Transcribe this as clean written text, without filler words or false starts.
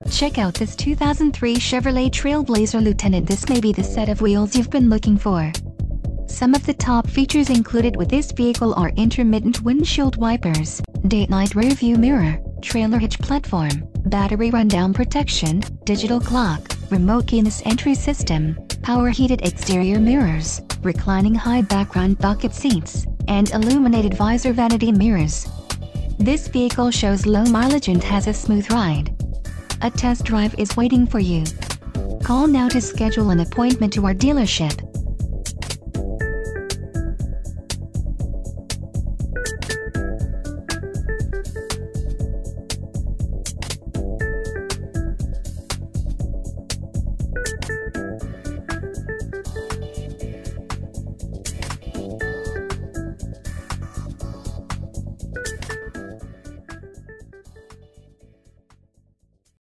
Check out this 2003 Chevrolet Trailblazer Lieutenant. This may be the set of wheels you've been looking for. Some of the top features included with this vehicle are intermittent windshield wipers, daylight rearview mirror, trailer hitch platform, battery rundown protection, digital clock, remote keyless entry system, power heated exterior mirrors, reclining high background bucket seats, and illuminated visor vanity mirrors. This vehicle shows low mileage and has a smooth ride. A test drive is waiting for you. Call now to schedule an appointment to our dealership.